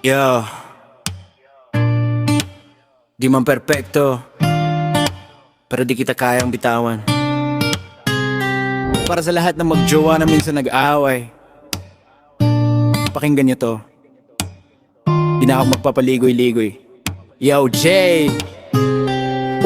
Yo, di man perpekto, pero di kita kayang bitawan. Para sa lahat ng magjowa na minsan nag-aaway, pakinggan nyo to. Di na ako magpapaligoy-ligoy. Yo, Jay!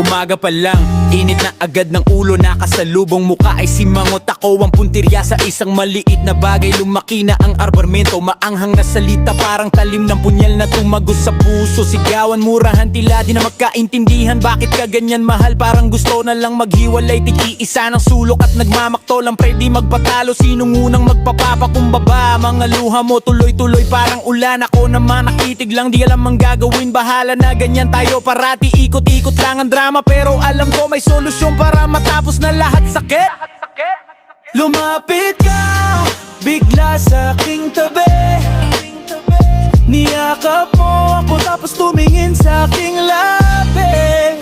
Umaga pa lang, init na agad ng ulo. Nakasalubong mukha ay simangot ako. Ang puntirya sa isang maliit na bagay. Lumaki na ang arbarmento, maanghang na salita. Parang talim ng punyal na tumagos sa puso. Sigawan, murahan, tila di na magkaintindihan. Bakit ka ganyan mahal? Parang gusto na lang maghiwalay. Tig-iisa ng sulok at nagmamakto lang pre di magpatalo. Sinong unang magpapapakumbaba? Mga luha mo tuloy-tuloy parang ulan. Ako naman nakitig lang, di alam ang gagawin. Bahala na ganyan tayo parati. Ikot-ikot lang ang drama, pero alam ko may solusyon para matapos na lahat sakit. Lumapit ka bigla sa aking tabi, niyakap mo ako tapos tumingin sa aking labi.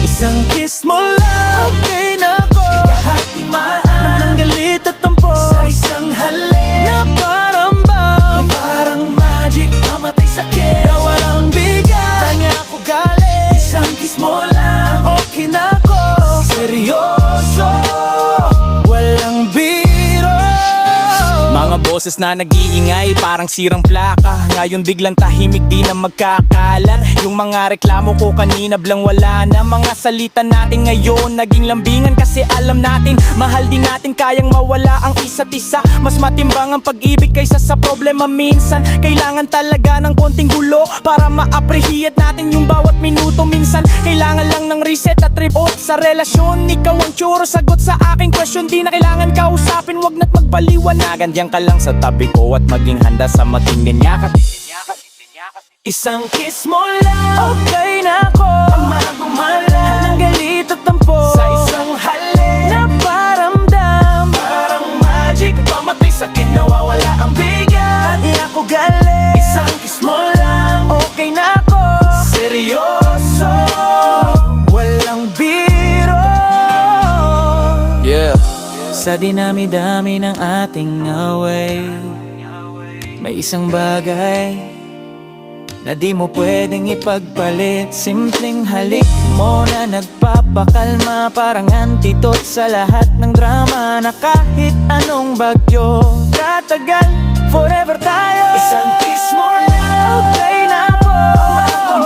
Isang kiss mo lang, okay na ko. Kahit di maan ng galit at tampo, sa isang halik na parambang, parang magic, mamatay sakit na walang bigat. Tanya ako galing, isang kiss mo lang, okay na ko. Seryoso, walang biro. Mga boses na nag-iingay, parang sirang plaka. Ngayon biglang tahimik, di na magkakalat. Yung mga reklamo ko kanina blang wala na. Mga salita natin ngayon naging lambingan. Kasi alam natin, mahal din natin, kayang mawala ang isa't isa. Mas matimbang ang pag-ibig kaysa sa problema minsan. Kailangan talaga ng konting gulo para ma-appreciate natin yung bawat minuto. Minsan kailangan lang ng reset at reboot sa relasyon. Ikaw ang tsuro, sagot sa aking question. Di na kailangan kausapin, wag na't magpaliwanagan. Diyan ka lang sa tabi ko at maging handa sa matinding yakap. Isang kiss mo lang, okay na ko. Ang galit at tampo, sa isang halik na paramdam, parang magic, pamatay sakit, nawawala ang bigat. Di ako galit, isang kiss mo lang, okay na ko. Seryoso, walang biro. Yeah. Sa dinami-dami ng ating away, may isang bagay na di mo pwedeng ipagpalit. Simpleng halik mo na nagpapakalma, parang antidote sa lahat ng drama. Na kahit anong bagyo tatagal, forever tayo. Isang kiss mo lang, okay na po. Ang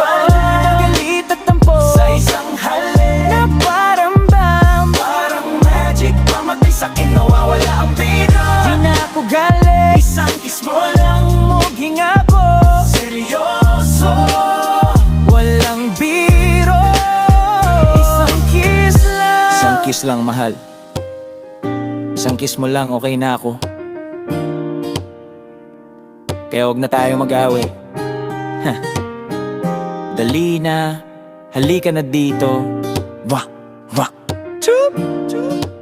galit at tampo, sa isang halik na parambam, parang magic, pamatay sakit, nawawala ang biro. Di na ako galit, isang kiss mo lang, muging ako. Seryoso, walang biro. Isang kiss lang, isang kiss lang mahal. Isang kiss mo lang, okay na ako. Kaya huwag na tayo mag-away. Dali na, halika na dito. Wah, wah, chup, chup.